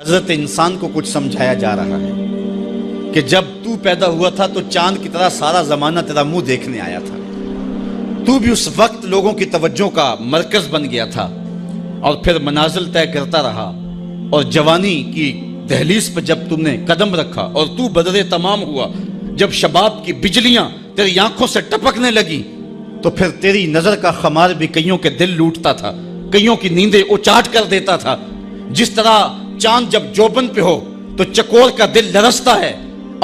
حضرت انسان کو کچھ سمجھایا جا رہا ہے کہ جب تو پیدا ہوا تھا تو چاند کی طرح سارا زمانہ تیرا منہ دیکھنے آیا تھا، تو بھی اس وقت لوگوں کی توجہ کا مرکز بن گیا تھا اور پھر منازل طے کرتا رہا، اور جوانی کی دہلیز پر جب تم نے قدم رکھا اور تو بدر تمام ہوا، جب شباب کی بجلیاں تیری آنکھوں سے ٹپکنے لگی تو پھر تیری نظر کا خمار بھی کئیوں کے دل لوٹتا تھا، کئیوں کی نیندیں اچاٹ کر دیتا تھا۔ جس طرح چاند جب جوبن پہ ہو تو چکور کا دل لرزتا ہے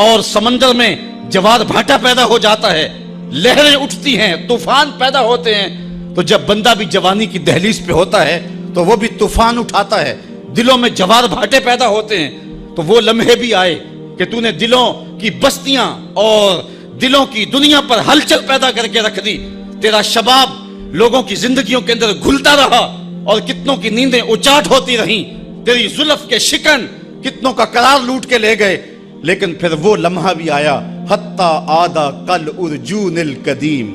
اور سمندر میں جوار بھاٹا پیدا ہو جاتا ہے، لہریں اٹھتی ہیں، طوفان پیدا ہوتے ہیں، تو جب بندہ بھی جوانی کی دہلیز پہ ہوتا ہے تو وہ بھی طوفان اٹھاتا ہے، دلوں میں جوار بھاٹے پیدا ہوتے ہیں۔ تو وہ لمحے بھی آئے کہ تو نے دلوں کی بستیاں اور دلوں کی دنیا پر ہلچل پیدا کر کے رکھ دی۔ تیرا شباب لوگوں کی زندگیوں کے اندر گھلتا رہا اور کتنوں کی نیندیں اچاٹ ہوتی رہیں، تیری زلف کے شکن کتنوں کا قرار لوٹ کے لے گئے۔ لیکن پھر وہ لمحہ بھی آیا، حتی آدھا کل ارجون القدیم،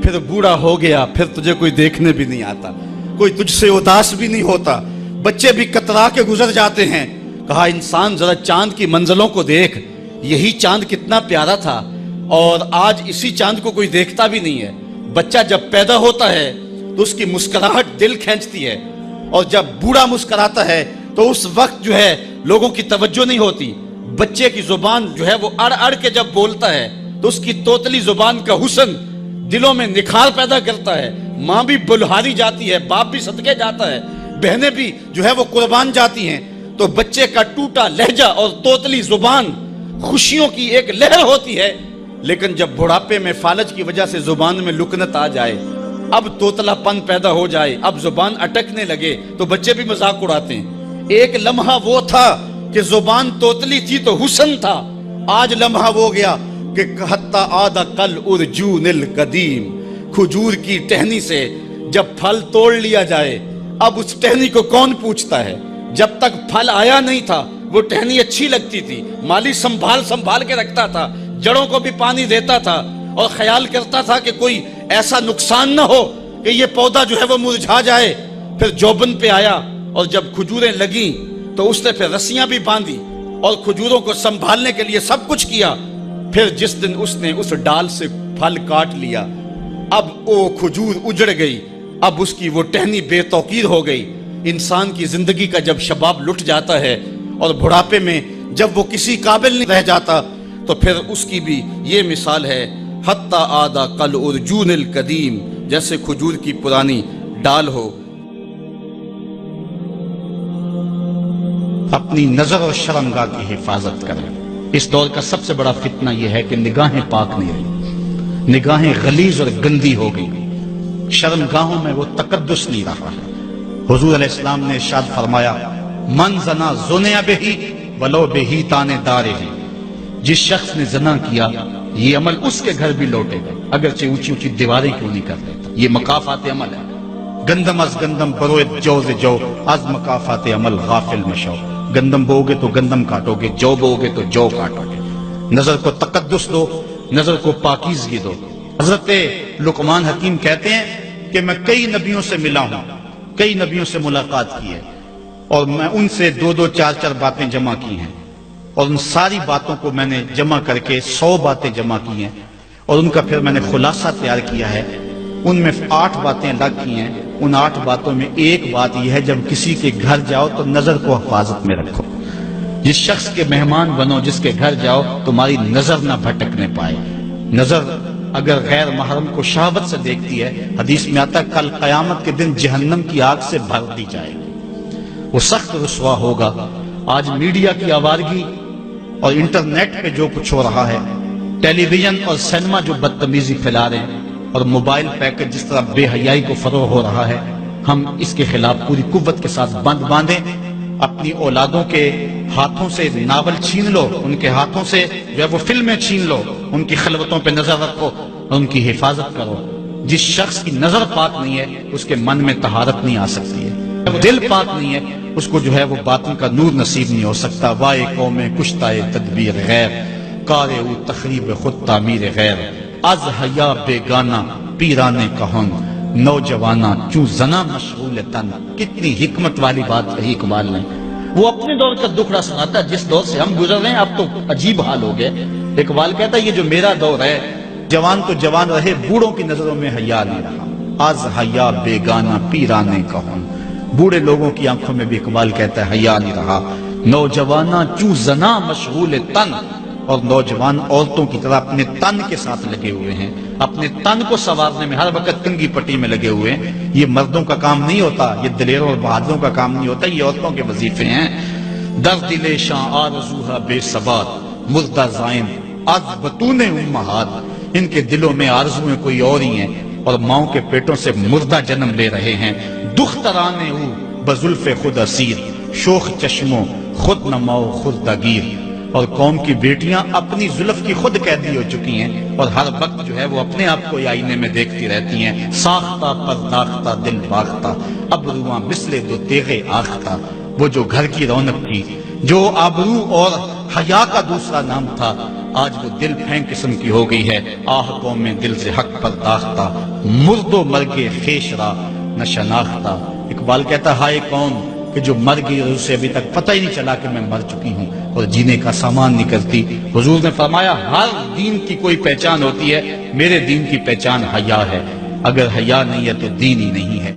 پھر بوڑھا ہو گیا، پھر تجھے کوئی دیکھنے بھی نہیں آتا، کوئی تجھ سے اداس بھی نہیں ہوتا، بچے بھی کترا کے گزر جاتے ہیں۔ کہا انسان ذرا چاند کی منزلوں کو دیکھ، یہی چاند کتنا پیارا تھا اور آج اسی چاند کو کوئی دیکھتا بھی نہیں ہے۔ بچہ جب پیدا ہوتا ہے تو اس کی مسکراہٹ دل کھینچتی ہے، اور جب بوڑھا مسکراتا ہے تو اس وقت جو ہے لوگوں کی توجہ نہیں ہوتی۔ بچے کی زبان جو ہے وہ اڑ اڑ کے جب بولتا ہے تو اس کی توتلی زبان کا حسن دلوں میں نکھار پیدا کرتا ہے۔ ماں بھی بلہاری جاتی ہے، باپ بھی صدقے جاتا ہے، بہنیں بھی جو ہے وہ قربان جاتی ہیں۔ تو بچے کا ٹوٹا لہجہ اور توتلی زبان خوشیوں کی ایک لہر ہوتی ہے، لیکن جب بڑھاپے میں فالج کی وجہ سے زبان میں لکنت آ جائے، اب توتلا پن پیدا ہو جائے، اب زبان اٹکنے لگے تو بچے بھی مذاق اڑاتے ہیں۔ ایک لمحہ وہ تھا کہ زبان توتلی تھی تو حسن تھا، آج لمحہ وہ گیا کہ حتی آدھا کل ارجون القدیم، کھجور کی ٹہنی سے جب پھل توڑ لیا جائے اب اس ٹہنی کو کون پوچھتا ہے؟ جب تک پھل آیا نہیں تھا وہ ٹہنی اچھی لگتی تھی، مالی سنبھال کے رکھتا تھا، جڑوں کو بھی پانی دیتا تھا اور خیال کرتا تھا کہ کوئی ایسا نقصان نہ ہو کہ یہ پودا جو ہے وہ مرجھا جائے۔ پھر جوبن پہ آیا اور جب کھجوریں لگیں تو اس نے پھر رسیاں بھی باندھی اور کھجوروں کو سنبھالنے کے لیے سب کچھ کیا۔ پھر جس دن اس نے اس ڈال سے پھل کاٹ لیا، اب وہ کھجور اجڑ گئی، اب اس کی وہ ٹہنی بے توقیر ہو گئی۔ انسان کی زندگی کا جب شباب لٹ جاتا ہے اور بڑھاپے میں جب وہ کسی قابل نہیں رہ جاتا تو پھر اس کی بھی یہ مثال ہے، حتی آدھا کل ارجون القدیم، جیسے کھجور کی پرانی ڈال ہو۔ اپنی نظر اور شرمگاہ کی حفاظت کریں۔ اس دور کا سب سے بڑا فتنہ یہ ہے کہ نگاہیں پاک نہیں رہی، نگاہیں غلیظ اور گندی ہو گئی، شرمگاہوں میں وہ تقدس نہیں رہا ہے۔ حضور علیہ السلام نے ارشاد فرمایا، من زنا زنیا بہی ولو بہی تانے دارے ہی، جس شخص نے زنا کیا یہ عمل اس کے گھر بھی لوٹے گا، اگرچہ اونچی اونچی دیواریں کیوں نہیں کر دیتا۔ یہ مکافات عمل ہے۔ گندم از گندم بروئے جوز جو از مکافات عمل غافل مشو، گندم بو گے تو گندم کاٹو گے، جو بو گے تو جو کاٹو گے۔ نظر کو تقدس دو، نظر کو پاکیزگی دو۔ حضرت لقمان حکیم کہتے ہیں کہ میں کئی نبیوں سے ملا ہوں، کئی نبیوں سے ملاقات کی ہے، اور میں ان سے دو دو چار چار باتیں جمع کی ہیں، اور ان ساری باتوں کو میں نے جمع کر کے 100 باتیں جمع کی ہیں، اور ان کا پھر میں نے خلاصہ تیار کیا ہے۔ ان میں 8 باتیں الگ کی ہیں۔ ان 8 باتوں میں ایک بات یہ ہے، جب کسی کے گھر جاؤ تو نظر کو حفاظت میں رکھو۔ جس شخص کے مہمان بنو، جس کے گھر جاؤ، تمہاری نظر نہ بھٹکنے پائے۔ نظر اگر غیر محرم کو شہوت سے دیکھتی ہے، حدیث میں آتا ہے کل قیامت کے دن جہنم کی آگ سے بھر دی جائے گی، وہ سخت رسوا ہوگا۔ آج میڈیا کی آوارگی اور انٹرنیٹ پہ جو کچھ ہو رہا ہے، ٹیلی ویژن اور سینما جو بدتمیزی پھیلا رہے ہیں، اور موبائل پیکج جس طرح بے حیائی کو فروغ ہو رہا ہے، ہم اس کے خلاف پوری قوت کے ساتھ بند باندھیں۔ اپنی اولادوں کے ہاتھوں سے ناول چھین لو، ان کے ہاتھوں سے جو ہے وہ فلمیں چھین لو، ان کی خلوتوں پہ نظر رکھو اور ان کی حفاظت کرو۔ جس شخص کی نظر پاک نہیں ہے اس کے من میں طہارت نہیں آ سکتی ہے، دل پاک نہیں ہے اس کو جو ہے وہ باطن کا نور نصیب نہیں ہو سکتا۔ وائے قوم کشتائے تدبیر غیر، کارے او تخریب خود تعمیر غیر، از حیا بیگانہ پیرانے کہن، نوجوانہ چوں زنا مشغول تن۔ کتنی حکمت والی بات کہی اقبال نے۔ وہ اپنے دور کا دکھڑا سناتا ہے، جس دور سے ہم گزر رہے ہیں اب تو عجیب حال ہو گئے۔ اقبال کہتا ہے یہ جو میرا دور ہے، جوان تو جوان رہے، بوڑھوں کی نظروں میں حیا نہیں رہا، آز حیا بیگانہ پیرانے کہن۔ بوڑھے لوگوں کی آنکھوں میں بھی اقبال کہتا ہے حیا نہیں رہا۔ نوجوانہ چوں زنا مشغول تن، اور نوجوان عورتوں کی طرح اپنے تن کے ساتھ لگے ہوئے ہیں، اپنے تن کو سنوارنے میں ہر وقت کنگھی پٹی میں لگے ہوئے ہیں۔ یہ مردوں کا کام نہیں ہوتا، یہ دلیروں اور بہادروں کا کام نہیں ہوتا، یہ عورتوں کے وظیفے ہیں۔ در دل شاں آرزوہا بے ثبات، مردہ زائن از بطون امہات۔ ان کے دلوں میں آرزویں کوئی اور ہی ہیں، اور ماؤں کے پیٹوں سے مردہ جنم لے رہے ہیں۔ دخترانے او بزلف خود اسیر، شوخ چشموں خود نماؤ خود دگیر۔ اور قوم کی بیٹیاں اپنی زلف کی خود قیدی ہو چکی ہیں، اور ہر وقت جو ہے وہ اپنے آپ کو آئینے میں دیکھتی رہتی ہیں۔ ساختہ پرداختہ دل باختہ، ابروان مثل دو تیغ آختہ۔ وہ جو گھر کی رونق تھی، جو آبرو اور حیا کا دوسرا نام تھا، آج وہ دل پھینک قسم کی ہو گئی ہے۔ آہ قوم میں دل سے حق پرداختہ، مرد و مرگ خیش را نہ شناختہ۔ اقبال کہتا ہائے قوم کہ جو مر گئی اور اسے ابھی تک پتہ ہی نہیں چلا کہ میں مر چکی ہوں اور جینے کا سامان نہیں کرتی۔ حضور نے فرمایا ہر دین کی کوئی پہچان ہوتی ہے، میرے دین کی پہچان حیا ہے، اگر حیا نہیں ہے تو دین ہی نہیں ہے۔